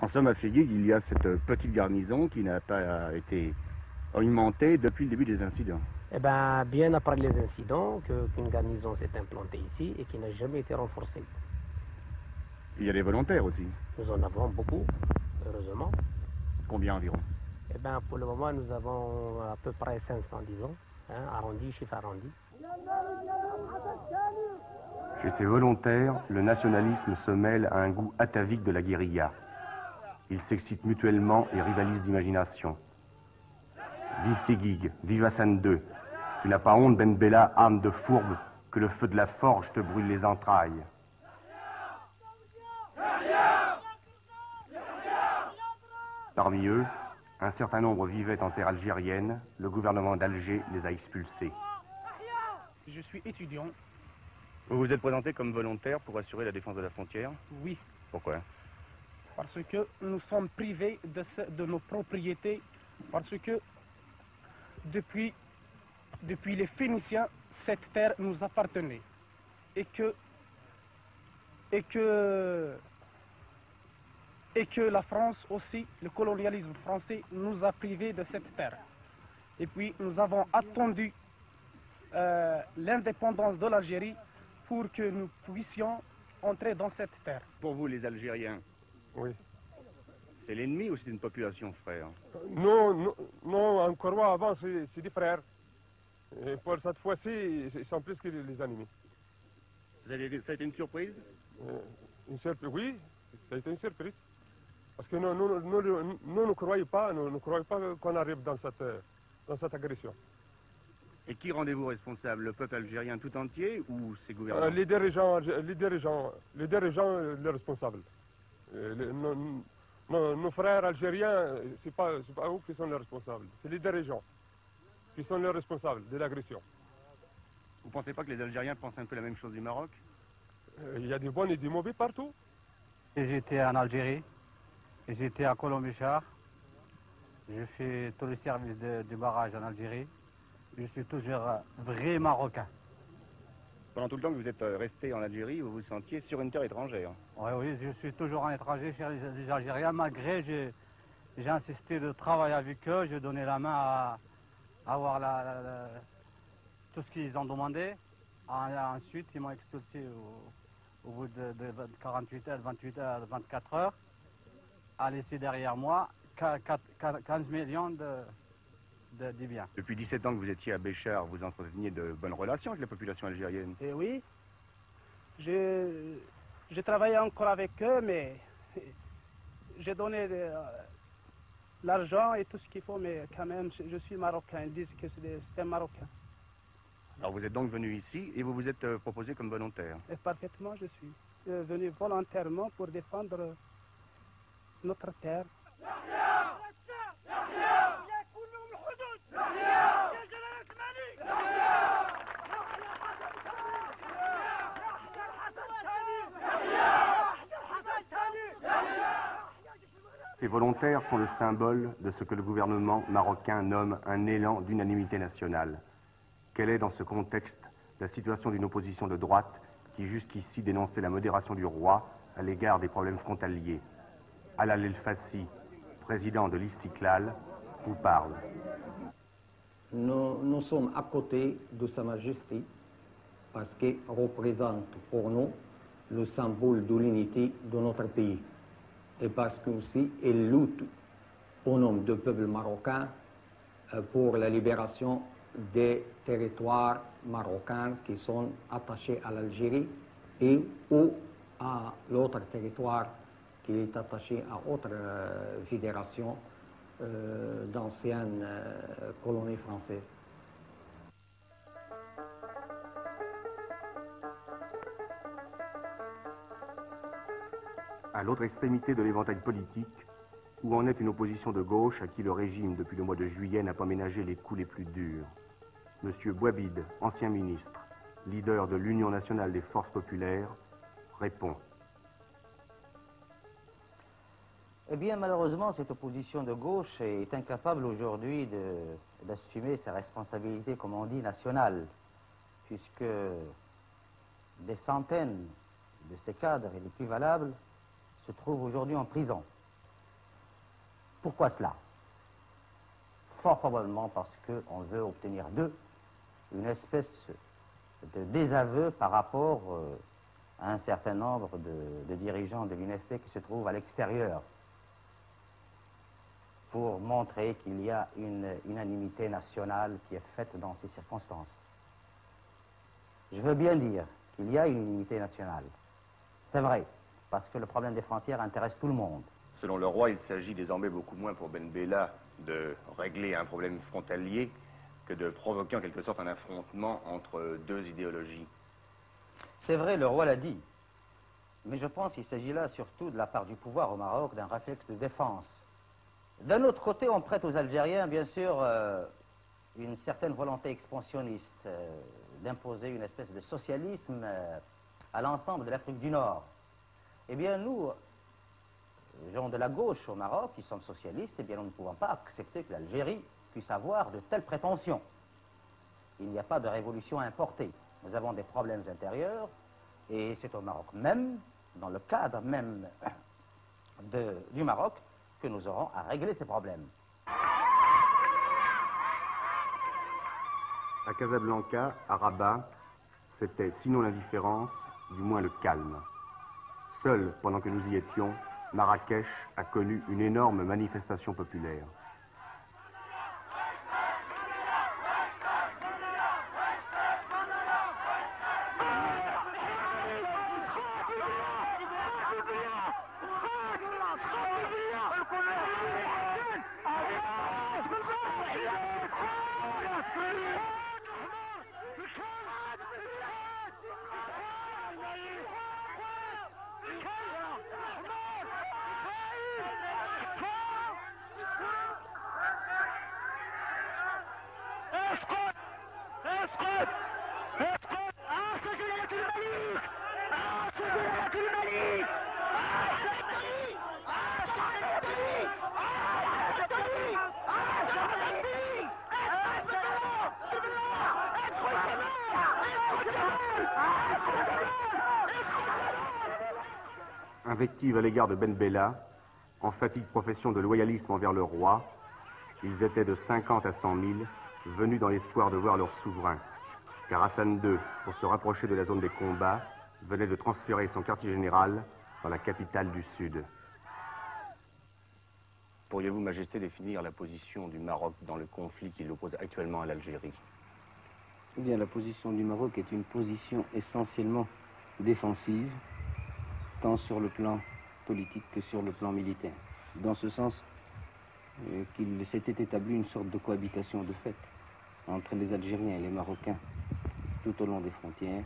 En somme, à Figuig, il y a cette petite garnison qui n'a pas été augmentée depuis le début des incidents. Eh bien, bien après les incidents, qu'une garnison s'est implantée ici et qui n'a jamais été renforcée. Il y a des volontaires aussi. Nous en avons beaucoup, heureusement. Combien environ? Eh bien, pour le moment, nous avons à peu près 500, disons, arrondi, chiffre arrondi. Chez ces volontaires, le nationalisme se mêle à un goût atavique de la guérilla. Ils s'excitent mutuellement et rivalisent d'imagination. Vive Figuig, vive Hassan II. Tu n'as pas honte, Ben Bella, âme de fourbe, que le feu de la forge te brûle les entrailles. Parmi eux, un certain nombre vivaient en terre algérienne. Le gouvernement d'Alger les a expulsés. Je suis étudiant. Vous vous êtes présenté comme volontaire pour assurer la défense de la frontière? Oui. Pourquoi? Parce que nous sommes privés de nos propriétés, parce que depuis les Phéniciens, cette terre nous appartenait. Et que la France aussi, le colonialisme français, nous a privés de cette terre. Et puis nous avons attendu l'indépendance de l'Algérie pour que nous puissions entrer dans cette terre. Pour vous, les Algériens, Oui. c'est l'ennemi ou c'est une population frère? Non, encore avant, c'est des frères. Et pour cette fois-ci, ils sont plus que les ennemis. Ça a été une surprise? Une surprise, oui, ça a été une surprise. Parce que nous ne croyons pas, qu'on arrive dans cette agression. Et qui rendez-vous responsable? Le peuple algérien tout entier ou ses gouvernements? Les dirigeants, les responsables. Nos frères algériens, c'est pas eux qui sont les responsables, c'est les dirigeants qui sont les responsables de l'agression. Vous ne pensez pas que les Algériens pensent un peu la même chose du Maroc? Il y a des bons et des mauvais partout. J'étais en Algérie, j'étais à Colombichard, je fais tout le service du barrage en Algérie. Je suis toujours vrai Marocain. Pendant tout le temps que vous êtes resté en Algérie, vous vous sentiez sur une terre étrangère? Oui, je suis toujours un étranger chez les Algériens, malgré j'ai insisté de travailler avec eux, j'ai donné la main à avoir tout ce qu'ils ont demandé. Ensuite, ils m'ont expulsé au bout de 48 heures, 28 heures, 24 heures, à laisser derrière moi 15 millions de biens. Depuis 17 ans que vous étiez à Béchar, vous entreteniez de bonnes relations avec la population algérienne? Et oui, j'ai travaillé encore avec eux, mais j'ai donné l'argent et tout ce qu'il faut, mais quand même, je suis marocain. Ils disent que c'est un Marocain. Alors vous êtes donc venu ici et vous vous êtes proposé comme volontaire? Et parfaitement, je suis venu volontairement pour défendre notre terre. Ces volontaires sont le symbole de ce que le gouvernement marocain nomme un élan d'unanimité nationale. Quelle est dans ce contexte la situation d'une opposition de droite qui jusqu'ici dénonçait la modération du roi à l'égard des problèmes frontaliers? Alal El Fassi, président de l'Istiklal, vous parle. Nous sommes à côté de Sa Majesté parce qu'elle représente pour nous le symbole de l'unité de notre pays. Et parce qu'aussi, elle lutte au nom du peuple marocain pour la libération des territoires marocains qui sont attachés à l'Algérie et ou à l'autre territoire qui est attaché à autre fédération d'anciennes colonies françaises. À l'autre extrémité de l'éventail politique, où en est une opposition de gauche à qui le régime, depuis le mois de juillet, n'a pas ménagé les coups les plus durs. Monsieur Bouabid, ancien ministre, leader de l'Union nationale des forces populaires, répond. Eh bien, malheureusement, cette opposition de gauche est incapable aujourd'hui d'assumer ses responsabilités, comme on dit, nationales, puisque des centaines de ces cadres les plus valables se trouve aujourd'hui en prison. Pourquoi cela? Fort probablement parce qu'on veut obtenir d'eux une espèce de désaveu par rapport à un certain nombre de dirigeants de l'UNFP qui se trouvent à l'extérieur, pour montrer qu'il y a une unanimité nationale qui est faite dans ces circonstances. Je veux bien dire qu'il y a une unité nationale. C'est vrai, parce que le problème des frontières intéresse tout le monde. Selon le roi, il s'agit désormais beaucoup moins pour Ben Bella de régler un problème frontalier que de provoquer en quelque sorte un affrontement entre deux idéologies. C'est vrai, le roi l'a dit. Mais je pense qu'il s'agit là surtout de la part du pouvoir au Maroc d'un réflexe de défense. D'un autre côté, on prête aux Algériens, bien sûr, une certaine volonté expansionniste d'imposer une espèce de socialisme à l'ensemble de l'Afrique du Nord. Eh bien, nous, gens de la gauche au Maroc, qui sommes socialistes, eh bien, nous ne pouvons pas accepter que l'Algérie puisse avoir de telles prétentions. Il n'y a pas de révolution importée. Nous avons des problèmes intérieurs, et c'est au Maroc même, dans le cadre même du Maroc, que nous aurons à régler ces problèmes. À Casablanca, à Rabat, c'était sinon l'indifférence, du moins le calme. Seul, pendant que nous y étions, Marrakech a connu une énorme manifestation populaire. Invective à l'égard de Ben Bella, en fatigue profession de loyalisme envers le roi, ils étaient de 50 à 100 000, venus dans l'espoir de voir leur souverain, car Hassan II, pour se rapprocher de la zone des combats, venait de transférer son quartier général dans la capitale du Sud. Pourriez-vous, Majesté, définir la position du Maroc dans le conflit qui l'oppose actuellement à l'Algérie? Eh bien, la position du Maroc est une position essentiellement défensive, tant sur le plan politique que sur le plan militaire. Dans ce sens qu'il s'était établi une sorte de cohabitation de fait entre les Algériens et les Marocains tout au long des frontières,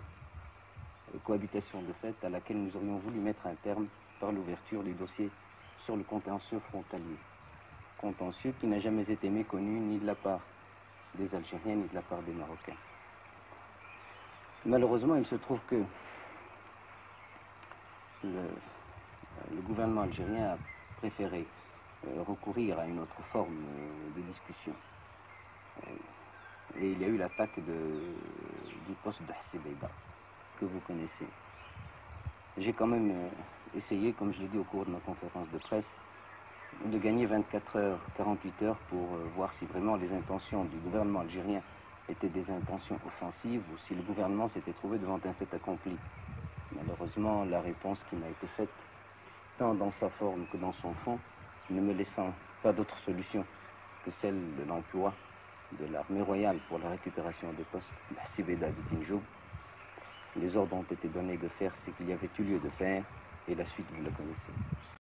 cohabitation de fait à laquelle nous aurions voulu mettre un terme par l'ouverture du dossier sur le contentieux frontalier. Contentieux qui n'a jamais été méconnu ni de la part des Algériens ni de la part des Marocains. Malheureusement, il se trouve que le gouvernement algérien a préféré recourir à une autre forme de discussion. Et il y a eu l'attaque du poste d'Hassi Beida, que vous connaissez. J'ai quand même essayé, comme je l'ai dit au cours de ma conférence de presse, de gagner 24 heures, 48 heures pour voir si vraiment les intentions du gouvernement algérien étaient des intentions offensives ou si le gouvernement s'était trouvé devant un fait accompli. Malheureusement, la réponse qui m'a été faite, tant dans sa forme que dans son fond, ne me laissant pas d'autre solution que celle de l'emploi de l'armée royale pour la récupération des postes d'Hassi Beida de Tinjoub. Les ordres ont été donnés de faire ce qu'il y avait eu lieu de faire, et la suite, vous la connaissez.